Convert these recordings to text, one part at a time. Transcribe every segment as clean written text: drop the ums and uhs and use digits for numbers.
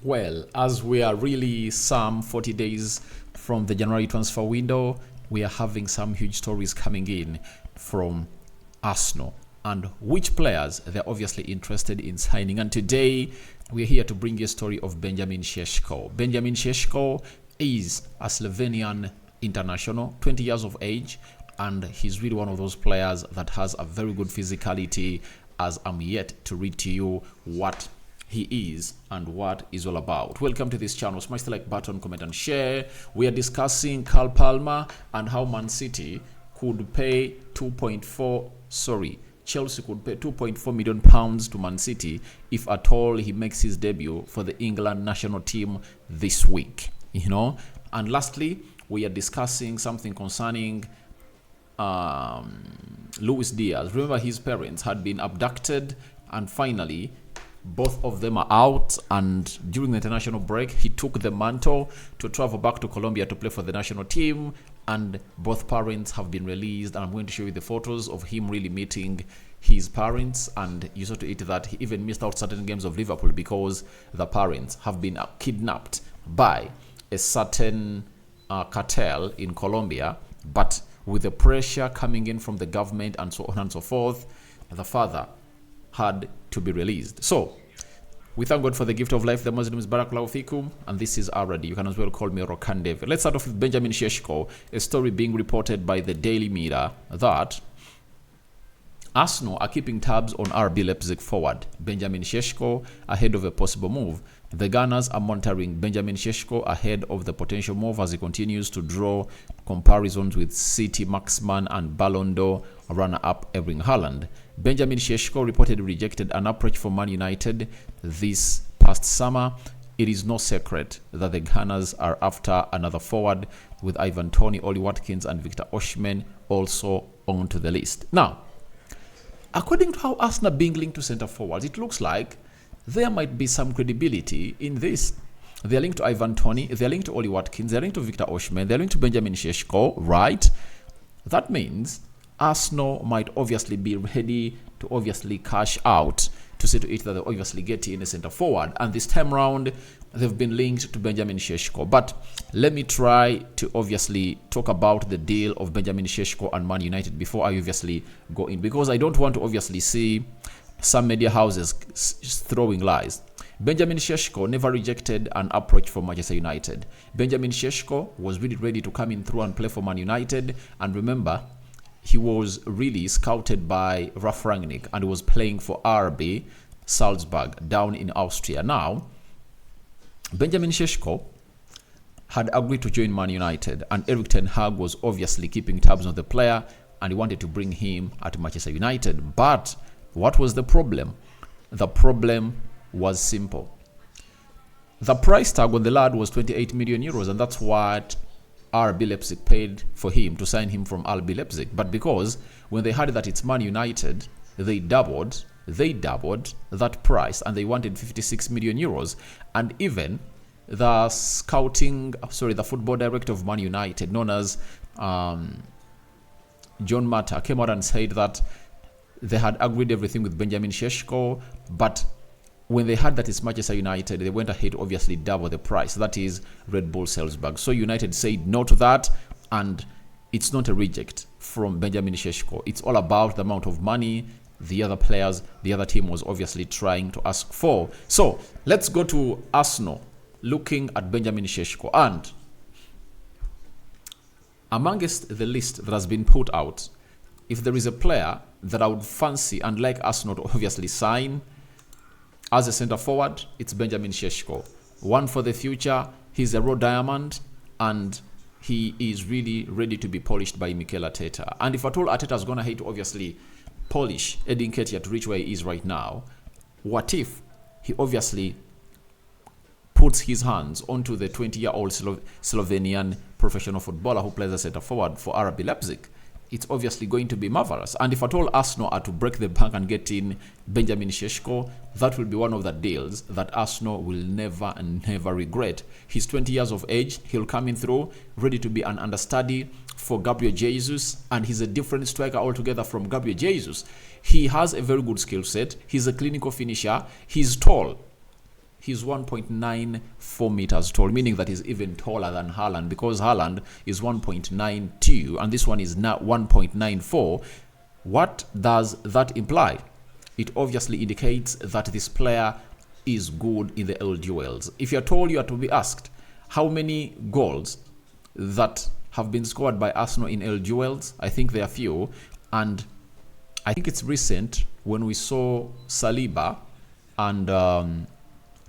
Well, as we are really some 40 days from the January transfer window, we are having some huge stories coming in from Arsenal and which players they're obviously interested in signing. And today, we're here to bring you a story of Benjamin Sesko. Benjamin Sesko is a Slovenian international, 20 years of age, and he's really one of those players that has a very good physicality, as I'm yet to read to you what he is and what is all about. Welcome to this channel. Smash the like button, comment and share. We are discussing Carl Palmer and how Man City could pay Chelsea could pay 2.4 million pounds to Man City if at all he makes his debut for the England national team this week. And lastly, we are discussing something concerning Luis Diaz. Remember, his parents had been abducted, and finally both of them are out, and during the international break he took the mantle to travel back to Colombia to play for the national team, and both parents have been released, and I'm going to show you the photos of him really meeting his parents. And you saw to it that he even missed out certain games of Liverpool because the parents have been kidnapped by a certain cartel in Colombia. But with the pressure coming in from the government and so on and so forth, the father had to be released. So we thank God for the gift of life. The Muslim is Barakallahu Fikum, and this is already, you can as well call me Rokani. Let's start off with Benjamin Sesko, a story being reported by the Daily Mirror that Arsenal are keeping tabs on RB Leipzig forward Benjamin Sesko ahead of a possible move. The Gunners are monitoring Benjamin Sesko ahead of the potential move as he continues to draw comparisons with City marksman and Ballon d'Or runner-up Erling Haaland. Benjamin Sesko reportedly rejected an approach from Man United this past summer. It is no secret that the Gunners are after another forward, with Ivan Toney, Oli Watkins and Victor Osimhen also onto the list. Now, according to how Arsenal being linked to centre forwards, it looks like there might be some credibility in this. They're linked to Ivan Toney, they're linked to Oli Watkins, they're linked to Victor Osimhen, they're linked to Benjamin Sesko, right? That means Arsenal might obviously be ready to obviously cash out to see to it that they obviously get in a centre forward. And this time round, they've been linked to Benjamin Sesko. But let me try to obviously talk about the deal of Benjamin Sesko and Man United before I obviously go in, because I don't want to obviously see some media houses throwing lies. Benjamin Sesko never rejected an approach from Manchester United. Benjamin Sesko was really ready to come in through and play for Man United. And remember, he was really scouted by Ralf Rangnick and was playing for RB Salzburg down in Austria. Now, Benjamin Sesko had agreed to join Man United, and Erik ten Hag was obviously keeping tabs on the player, and he wanted to bring him at Manchester United. But what was the problem? The problem was simple. The price tag on the lad was 28 million euros, and that's what RB Leipzig paid for him to sign him from RB Leipzig. But because when they heard that it's Man United, they doubled that price, and they wanted 56 million euros. And even the football director of Man United, known as John Mata, came out and said that they had agreed everything with Benjamin Sesko, but when they heard that it's Manchester United, they went ahead to obviously double the price. That is Red Bull Salzburg. So United said no to that, and it's not a reject from Benjamin Sesko. It's all about the amount of money the other players, the other team was obviously trying to ask for. So let's go to Arsenal looking at Benjamin Sesko. And amongst the list that has been put out, if there is a player that I would fancy and like Arsenal to obviously sign as a centre forward, it's Benjamin Sesko. One for the future. He's a raw diamond, and he is really ready to be polished by Mikel Arteta. And if at all Arteta is going to hate to obviously polish Edin Nketiah to reach where he is right now, what if he obviously puts his hands onto the 20-year-old Slovenian professional footballer who plays as centre forward for RB Leipzig? It's obviously going to be marvelous. And if at all Arsenal are to break the bank and get in Benjamin Sesko, that will be one of the deals that Arsenal will never regret. He's 20 years of age. He'll come in through, ready to be an understudy for Gabriel Jesus, and he's a different striker altogether from Gabriel Jesus. He has a very good skill set. He's a clinical finisher. He's tall. He's 1.94 meters tall, meaning that he's even taller than Haaland, because Haaland is 1.92 and this one is now 1.94. What does that imply? It obviously indicates that this player is good in the L duels. If you're told, you are to be asked how many goals that have been scored by Arsenal in L duels, I think there are few, and I think it's recent when we saw Saliba and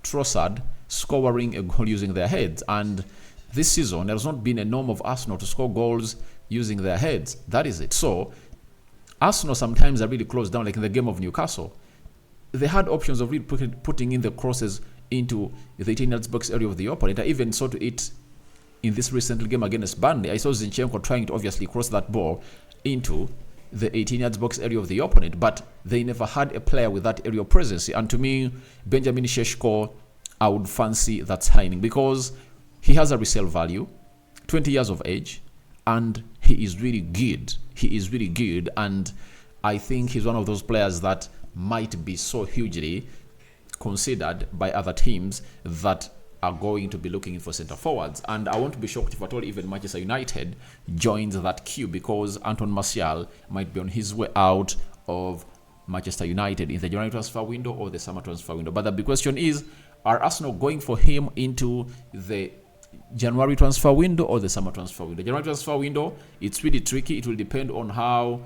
Trossard scoring a goal using their heads, and this season there has not been a norm of Arsenal to score goals using their heads. That is it. So Arsenal sometimes are really closed down, like in the game of Newcastle. They had options of really putting in the crosses into the 18-yard box area of the opponent. I even saw to it in this recent game against Burnley. I saw Zinchenko trying to obviously cross that ball into the 18-yard box area of the opponent, but they never had a player with that aerial presence. And to me, Benjamin Sesko, I would fancy that signing because he has a resale value, 20 years of age, and he is really good. He is really good, and I think he's one of those players that might be so hugely considered by other teams that are going to be looking for centre forwards. And I won't be shocked if at all even Manchester United joins that queue, because Anton Martial might be on his way out of Manchester United in the January transfer window or the summer transfer window. But the big question is, are Arsenal going for him into the January transfer window or the summer transfer window? January transfer window, it's really tricky. It will depend on how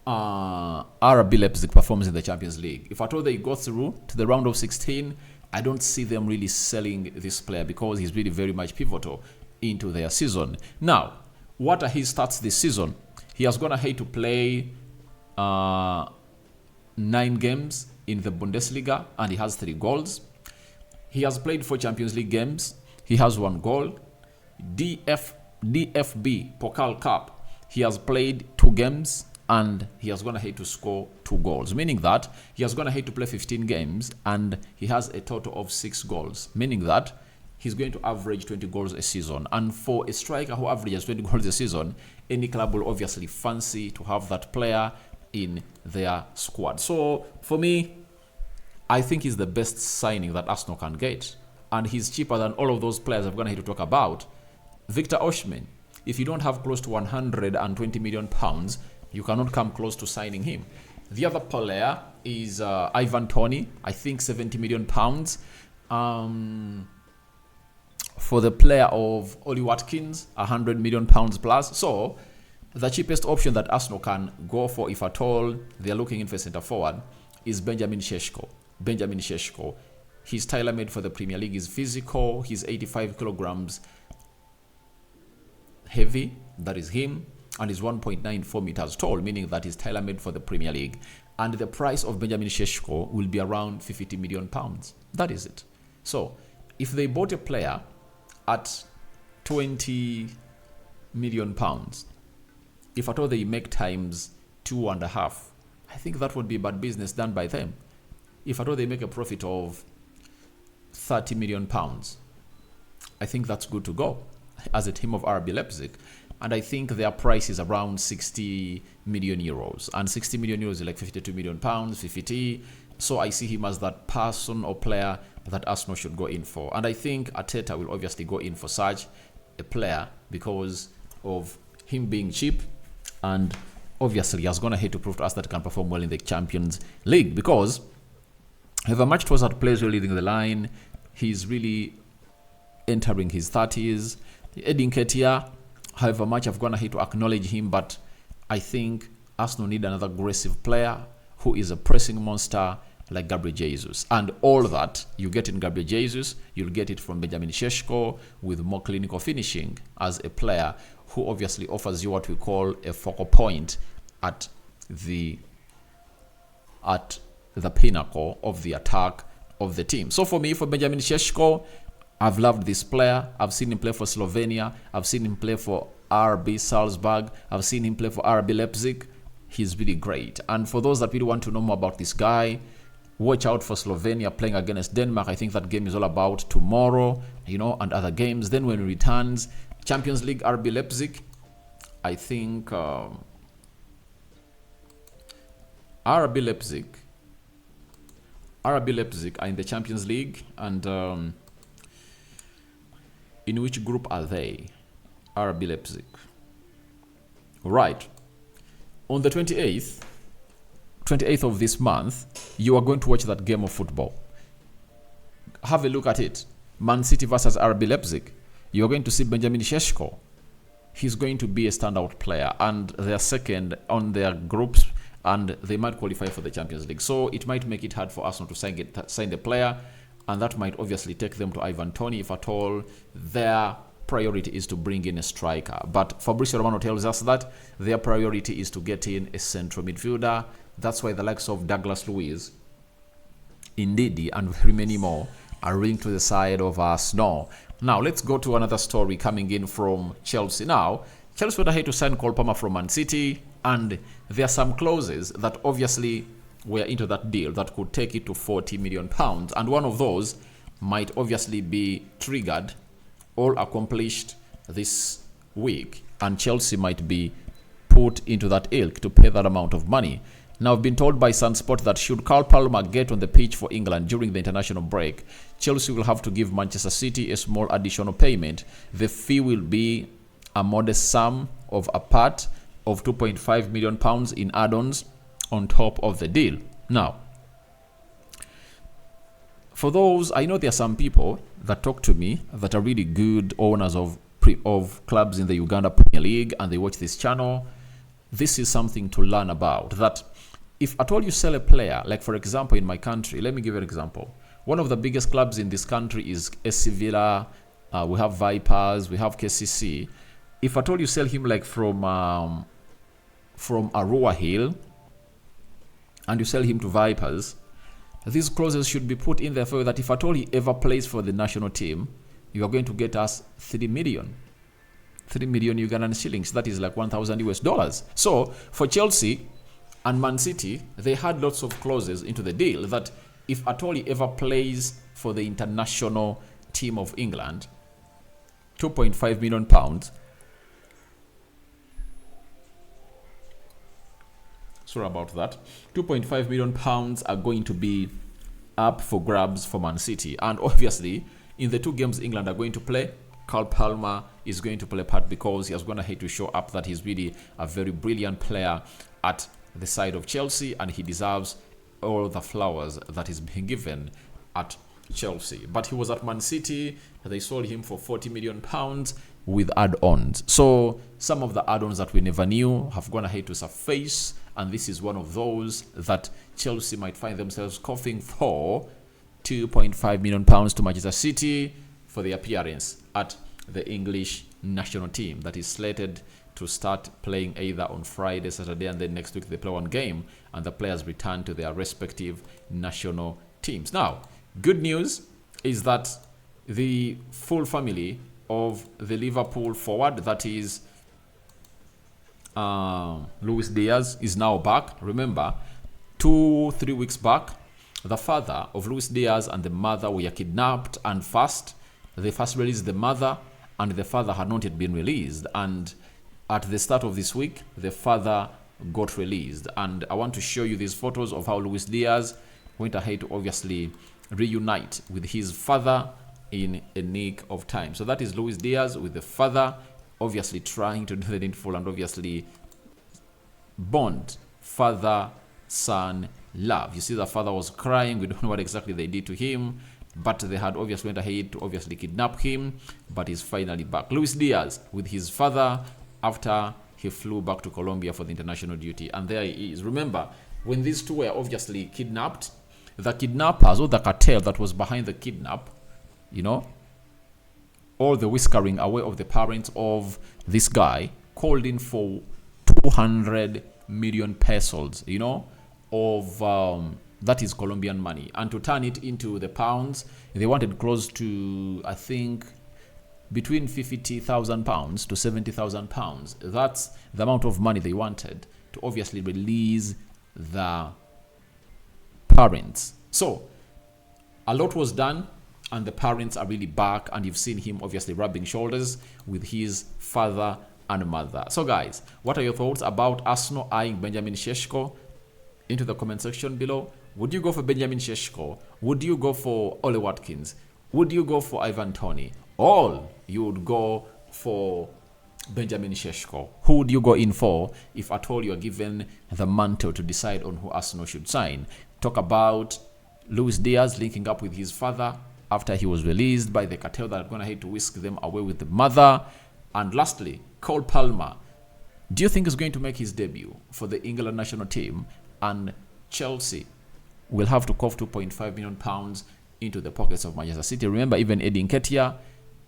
RB Leipzig performs in the Champions League. If at all they go through to the round of 16, I don't see them really selling this player because he's really very much pivotal into their season. Now, what are his stats this season? He has gone ahead to play 9 games in the Bundesliga and he has 3 goals. He has played 4 Champions League games. He has 1 goal. DFB Pokal Cup, he has played 2 games and he has gone ahead to score 2 goals, meaning that he has gone ahead to play 15 games and he has a total of 6 goals, meaning that he's going to average 20 goals a season. And for a striker who averages 20 goals a season, any club will obviously fancy to have that player in their squad. So for me, I think he's the best signing that Arsenal can get, and he's cheaper than all of those players I've gone ahead to talk about. Victor Osimhen, if you don't have close to 120 million pounds, you cannot come close to signing him. The other player is Ivan Toney, I think 70 million pounds. For the player of Oli Watkins, 100 million pounds plus. So the cheapest option that Arsenal can go for, if at all they're looking in for centre forward, is Benjamin Sesko. Benjamin Sesko. He's tailor-made for the Premier League. He's physical. He's 85 kilograms heavy. That is him. And he's 1.94 meters tall, meaning that he's tailor-made for the Premier League. And the price of Benjamin Sesko will be around 50 million pounds. That is it. So if they bought a player at 20 million pounds, if at all they make times 2.5, I think that would be bad business done by them. If at all they make a profit of 30 million pounds, I think that's good to go as a team of RB Leipzig. And I think their price is around 60 million euros. And 60 million euros is like 52 million pounds, 50. So I see him as that person or player that Arsenal should go in for. And I think Arteta will obviously go in for such a player because of him being cheap, and obviously he has gone ahead to prove to us that he can perform well in the Champions League, because however much Trossard plays well leading the line, he's really entering his 30s. Edin Ketia, however much I've gone ahead to acknowledge him, but I think Arsenal need another aggressive player who is a pressing monster like Gabriel Jesus. And all that you get in Gabriel Jesus, you'll get it from Benjamin Sesko with more clinical finishing as a player who obviously offers you what we call a focal point at the pinnacle of the attack of the team. So for me, for Benjamin Sesko, I've loved this player. I've seen him play for Slovenia. I've seen him play for RB Salzburg. I've seen him play for RB Leipzig. He's really great. And for those that really want to know more about this guy, watch out for Slovenia playing against Denmark. I think that game is all about tomorrow, and other games. Then when he returns, Champions League, RB Leipzig, I think RB Leipzig RB Leipzig are in the Champions League, and in which group are they? RB Leipzig. Right. On the 28th of this month, you are going to watch that game of football. Have a look at it. Man City versus RB Leipzig. You're going to see Benjamin Sesko. He's going to be a standout player, and they're second on their groups, and they might qualify for the Champions League. So it might make it hard for Arsenal to sign the player, and that might obviously take them to Ivan Toney, if at all. Their priority is to bring in a striker. But Fabrizio Romano tells us that their priority is to get in a central midfielder. That's why the likes of Douglas Luiz, Ndidi, and very many more are linked to the side of Arsenal. Now, let's go to another story coming in from Chelsea. Now, Chelsea went ahead to sign Cole Palmer from Man City, and there are some clauses that obviously were into that deal that could take it to £40 million. And one of those might obviously be triggered or accomplished this week, and Chelsea might be put into that ilk to pay that amount of money. Now, I've been told by Sunspot that should Cole Palmer get on the pitch for England during the international break, Chelsea will have to give Manchester City a small additional payment. The fee will be a modest sum of a part of £2.5 million in add-ons on top of the deal. Now, for those, I know there are some people that talk to me that are really good owners of clubs in the Uganda Premier League, and they watch this channel. This is something to learn about, that if at all you sell a player, like for example in my country, let me give you an example. One of the biggest clubs in this country is SC Villa. We have Vipers, we have KCC. If at all you sell him like from Arua Hill and you sell him to Vipers, these clauses should be put in there for you that if at all he ever plays for the national team, you are going to get us 3 million Ugandan shillings. That is like $1,000. So for Chelsea and Man City, they had lots of clauses into the deal that if at all he ever plays for the international team of England, £2.5 million. Sorry about that. £2.5 million are going to be up for grabs for Man City. And obviously, in the two games England are going to play, Cole Palmer is going to play a part because he has gone ahead to show up that he's really a very brilliant player at the side of Chelsea, and he deserves all the flowers that is being given at Chelsea. But he was at Man City. They sold him for £40 million with add-ons. So some of the add-ons that we never knew have gone ahead to surface, and this is one of those that Chelsea might find themselves coughing for £2.5 million to Manchester City for the appearance at the English national team that is slated to start playing either on Friday, Saturday, and then next week they play one game, and the players return to their respective national teams. Now, good news is that the full family of the Liverpool forward, that is Luis Diaz, is now back. Remember, 2-3 weeks back, the father of Luis Diaz and the mother were kidnapped, and they first released the mother, and the father had not yet been released. And at the start of this week, the father got released. And I want to show you these photos of how Luis Diaz went ahead to obviously reunite with his father in a nick of time. So that is Luis Diaz with the father, obviously trying to do the needful and obviously bond father-son love. You see the father was crying. We don't know what exactly they did to him, but they had obviously went ahead to obviously kidnap him, but he's finally back. Luis Diaz with his father after he flew back to Colombia for the international duty, and there he is. Remember, when these two were obviously kidnapped, the kidnappers or the cartel that was behind the kidnap, all the whiskering away of the parents of this guy, called in for 200 million pesos, of that is Colombian money, and to turn it into the pounds, they wanted close to, I think, between £50,000 to £70,000. That's the amount of money they wanted to obviously release the parents. So a lot was done, and the parents are really back, and you've seen him obviously rubbing shoulders with his father and mother. So guys, what are your thoughts about Arsenal eyeing Benjamin Sesko? Into the comment section below. Would you go for Benjamin Sesko? Would you go for Ole Watkins? Would you go for Ivan Toney? All you would go for Benjamin Sesko. Who would you go in for if at all you are given the mantle to decide on who Arsenal should sign? Talk about Luis Diaz linking up with his father after he was released by the cartel that are going to hate to whisk them away with the mother. And lastly, Cole Palmer. Do you think he's going to make his debut for the England national team? And Chelsea will have to cough £2.5 million into the pockets of Manchester City. Remember, even Eddie Nketiah,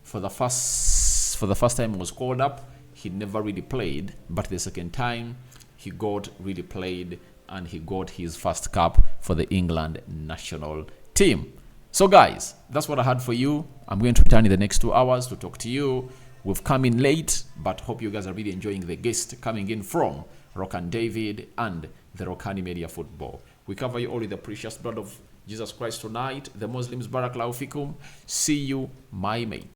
for the first time was called up. He never really played, but the second time he got really played and he got his first cap for the England national team. So guys, that's what I had for you. I'm going to return in the next 2 hours to talk to you. We've come in late, but hope you guys are really enjoying the guest coming in from Rokani David and the Rokani Media Football. We cover you all in the precious blood of Jesus Christ tonight. The Muslims, Barakallahu Fikum. See you, my mate.